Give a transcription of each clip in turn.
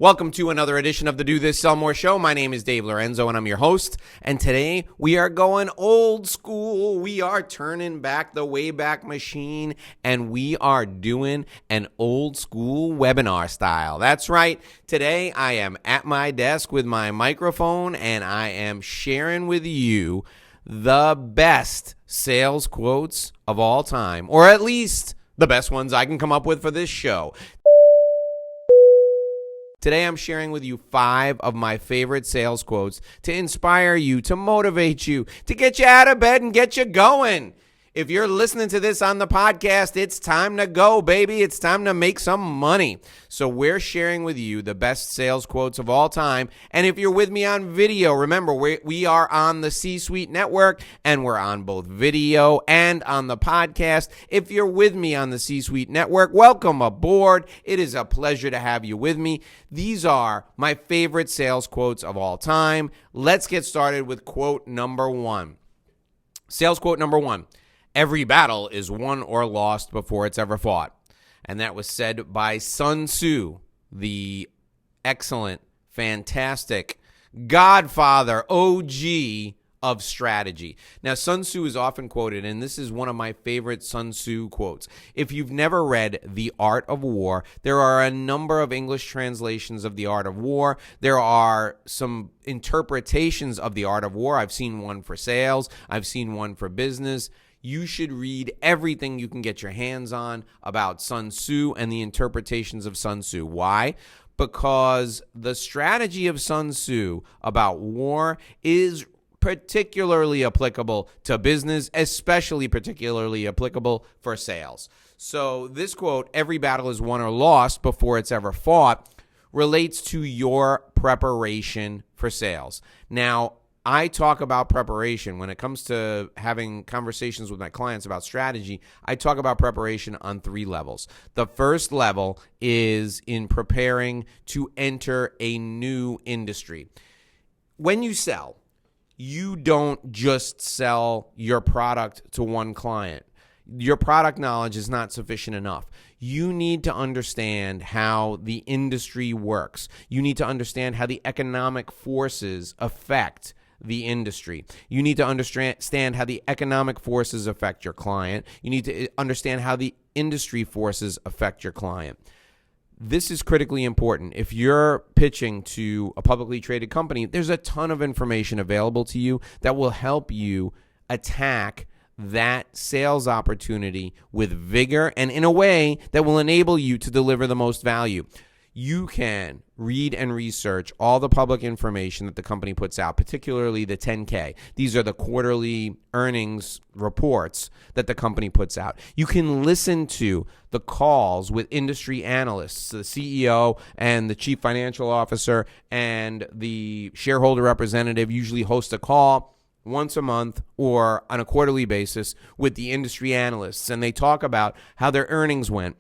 Welcome to another edition of the Do This, Sell More show. My name is Dave Lorenzo, and I'm your host. And today we are going old school. We are turning back the Wayback Machine, and we are doing an old school webinar style. That's right. Today I am at my desk with my microphone, and I am sharing with you the best sales quotes of all time, or at least the best ones I can come up with for this show. Today, I'm sharing with you 5 of my favorite sales quotes to inspire you, to motivate you, to get you out of bed and get you going. If you're listening to this on the podcast, it's time to go, baby. It's time to make some money. So we're sharing with you the best sales quotes of all time. And if you're with me on video, remember, we are on the C-Suite Network, and we're on both video and on the podcast. If you're with me on the C-Suite Network, welcome aboard. It is a pleasure to have you with me. These are my favorite sales quotes of all time. Let's get started with quote number 1. Sales quote number 1. Every battle is won or lost before it's ever fought. And that was said by Sun Tzu, the excellent, fantastic godfather, OG of strategy. Now, Sun Tzu is often quoted, and this is one of my favorite Sun Tzu quotes. If you've never read The Art of War, there are a number of English translations of The Art of War. There are some interpretations of The Art of War. I've seen one for sales. I've seen one for business. You should read everything you can get your hands on about Sun Tzu and the interpretations of Sun Tzu. Why? Because the strategy of Sun Tzu about war is particularly applicable to business, especially particularly applicable for sales. So this quote, every battle is won or lost before it's ever fought, relates to your preparation for sales. Now, I talk about preparation when it comes to having conversations with my clients about strategy. I talk about preparation on 3 levels. The first level is in preparing to enter a new industry. When you sell, you don't just sell your product to one client. Your product knowledge is not sufficient enough. You need to understand how the industry works. You need to understand how the economic forces affect the industry. You need to understand how the economic forces affect your client. You need to understand how the industry forces affect your client. This is critically important. If you're pitching to a publicly traded company, there's a ton of information available to you that will help you attack that sales opportunity with vigor and in a way that will enable you to deliver the most value. You can read and research all the public information that the company puts out, particularly the 10K. These are the quarterly earnings reports that the company puts out. You can listen to the calls with industry analysts, the CEO and the chief financial officer and the shareholder representative usually host a call once a month or on a quarterly basis with the industry analysts, and they talk about how their earnings went.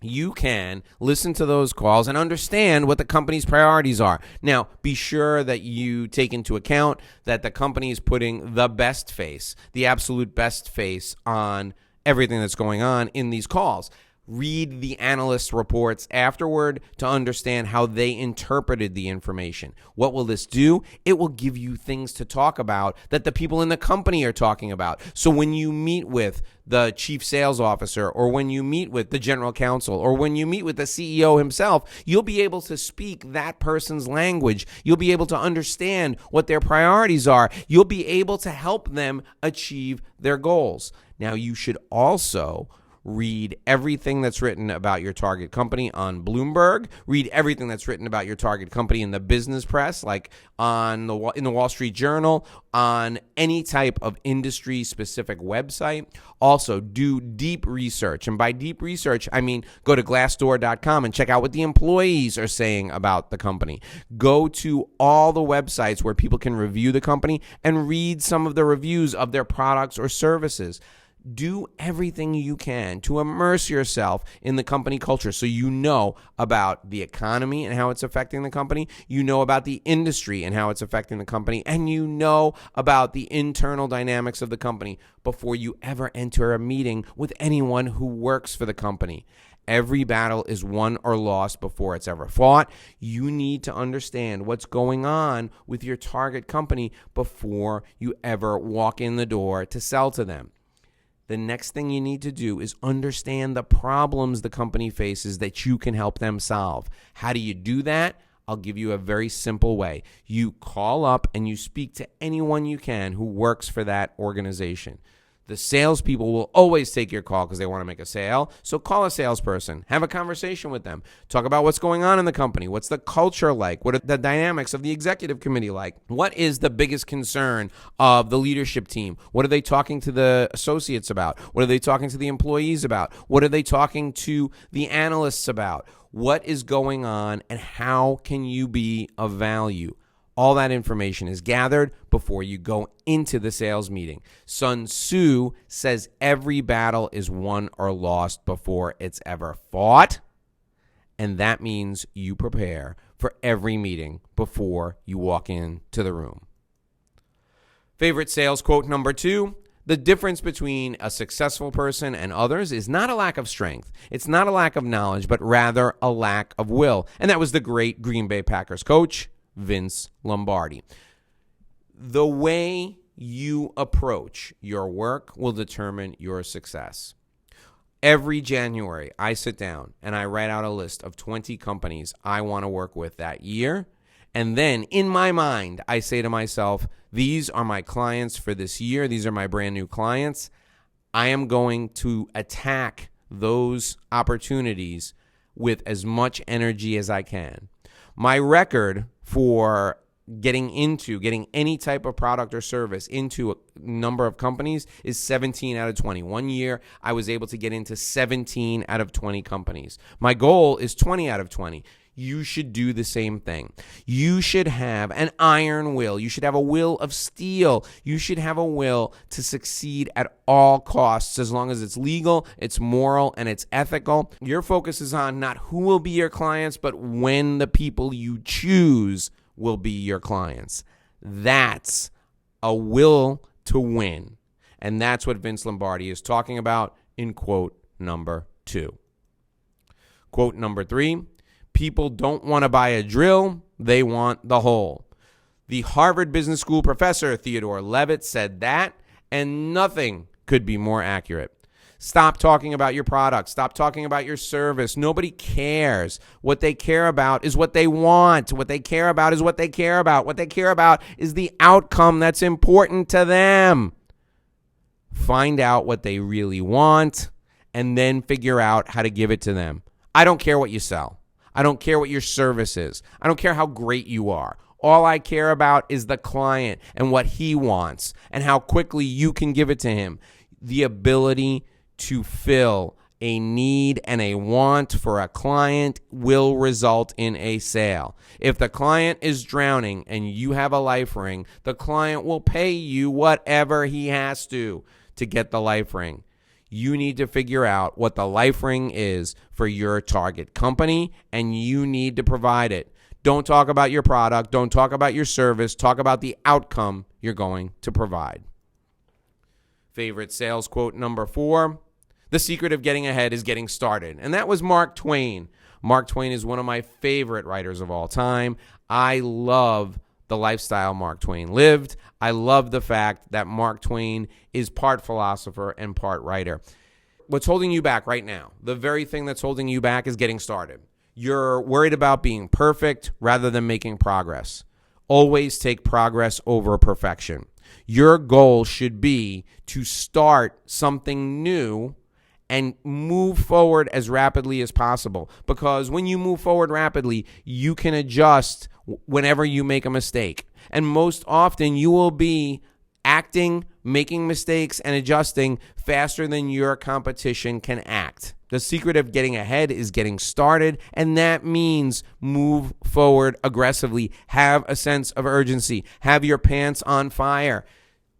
You can listen to those calls and understand what the company's priorities are. Now, be sure that you take into account that the company is putting the best face, the absolute best face on everything that's going on in these calls. Read the analyst reports afterward to understand how they interpreted the information. What will this do? It will give you things to talk about that the people in the company are talking about. So when you meet with the chief sales officer, or when you meet with the general counsel, or when you meet with the CEO himself, you'll be able to speak that person's language. You'll be able to understand what their priorities are. You'll be able to help them achieve their goals. Now, you should also read everything that's written about your target company on Bloomberg. Read everything that's written about your target company in the business press, like in the Wall Street Journal, on any type of industry-specific website. Also, do deep research. And by deep research, I mean go to Glassdoor.com and check out what the employees are saying about the company. Go to all the websites where people can review the company and read some of the reviews of their products or services. Do everything you can to immerse yourself in the company culture so you know about the economy and how it's affecting the company, you know about the industry and how it's affecting the company, and you know about the internal dynamics of the company before you ever enter a meeting with anyone who works for the company. Every battle is won or lost before it's ever fought. You need to understand what's going on with your target company before you ever walk in the door to sell to them. The next thing you need to do is understand the problems the company faces that you can help them solve. How do you do that? I'll give you a very simple way. You call up and you speak to anyone you can who works for that organization. The salespeople will always take your call because they want to make a sale. So call a salesperson. Have a conversation with them. Talk about what's going on in the company. What's the culture like? What are the dynamics of the executive committee like? What is the biggest concern of the leadership team? What are they talking to the associates about? What are they talking to the employees about? What are they talking to the analysts about? What is going on and how can you be of value? All that information is gathered before you go into the sales meeting. Sun Tzu says every battle is won or lost before it's ever fought. And that means you prepare for every meeting before you walk into the room. Favorite sales quote number 2. The difference between a successful person and others is not a lack of strength. It's not a lack of knowledge, but rather a lack of will. And that was the great Green Bay Packers coach, Vince Lombardi. The way you approach your work will determine your success. Every January, I sit down and I write out a list of 20 companies I want to work with that year. And then in my mind, I say to myself, these are my clients for this year. These are my brand new clients. I am going to attack those opportunities with as much energy as I can. My record for getting any type of product or service into a number of companies is 17 out of 20. One year, I was able to get into 17 out of 20 companies. My goal is 20 out of 20. You should do the same thing. You should have an iron will. You should have a will of steel. You should have a will to succeed at all costs, as long as it's legal, it's moral, and it's ethical. Your focus is on not who will be your clients, but when the people you choose will be your clients. That's a will to win. And that's what Vince Lombardi is talking about in quote number 2. Quote number 3. People don't want to buy a drill, they want the whole. The Harvard Business School professor Theodore Levitt said that, and nothing could be more accurate. Stop talking about your product. Stop talking about your service. Nobody cares. What they care about is what they want. What they care about is what they care about. What they care about is the outcome that's important to them. Find out what they really want and then figure out how to give it to them. I don't care what you sell. I don't care what your service is. I don't care how great you are. All I care about is the client and what he wants and how quickly you can give it to him. The ability to fill a need and a want for a client will result in a sale. If the client is drowning and you have a life ring, the client will pay you whatever he has to get the life ring. You need to figure out what the life ring is for your target company, and you need to provide it. Don't talk about your product. Don't talk about your service. Talk about the outcome you're going to provide. Favorite sales quote number 4. The secret of getting ahead is getting started. And that was Mark Twain. Mark Twain is one of my favorite writers of all time. I love the lifestyle Mark Twain lived. I love the fact that Mark Twain is part philosopher and part writer. What's holding you back right now? The very thing that's holding you back is getting started. You're worried about being perfect rather than making progress. Always take progress over perfection. Your goal should be to start something new and move forward as rapidly as possible. Because when you move forward rapidly, you can adjust whenever you make a mistake. And most often you will be acting, making mistakes, and adjusting faster than your competition can act. The secret of getting ahead is getting started, and that means move forward aggressively. Have a sense of urgency. Have your pants on fire.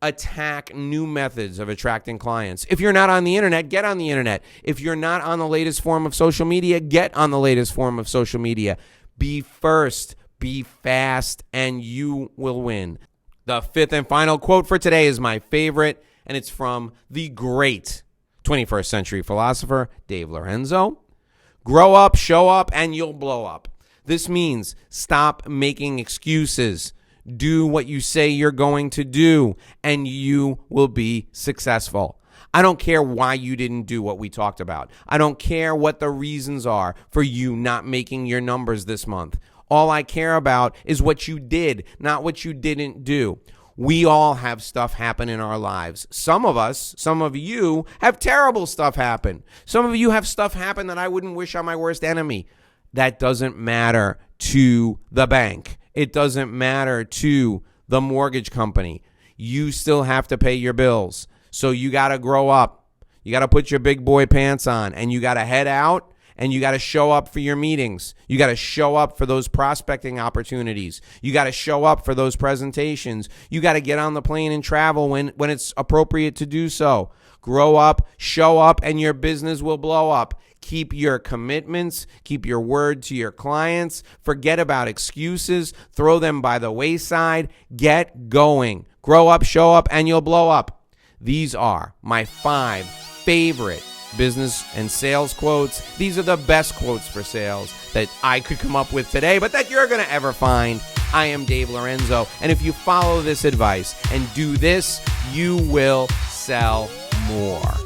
Attack new methods of attracting clients. If you're not on the internet, get on the internet. If you're not on the latest form of social media, get on the latest form of social media. Be first, be fast, and you will win. The 5th and final quote for today is my favorite, and it's from the great 21st century philosopher, Dave Lorenzo. Grow up, show up, and you'll blow up. This means stop making excuses. Do what you say you're going to do, and you will be successful. I don't care why you didn't do what we talked about. I don't care what the reasons are for you not making your numbers this month. All I care about is what you did, not what you didn't do. We all have stuff happen in our lives. Some of us, some of you, have terrible stuff happen. Some of you have stuff happen that I wouldn't wish on my worst enemy. That doesn't matter to the bank. It doesn't matter to the mortgage company. You still have to pay your bills. So you got to grow up. You got to put your big boy pants on, and you got to head out, and you got to show up for your meetings. You got to show up for those prospecting opportunities. You got to show up for those presentations. You got to get on the plane and travel when it's appropriate to do so. Grow up, show up, and your business will blow up. Keep your commitments. Keep your word to your clients. Forget about excuses. Throw them by the wayside. Get going. Grow up, show up, and you'll blow up. These are my 5 favorite business and sales quotes. These are the best quotes for sales that I could come up with today, but that you're going to ever find. I am Dave Lorenzo, and if you follow this advice and do this, you will sell more.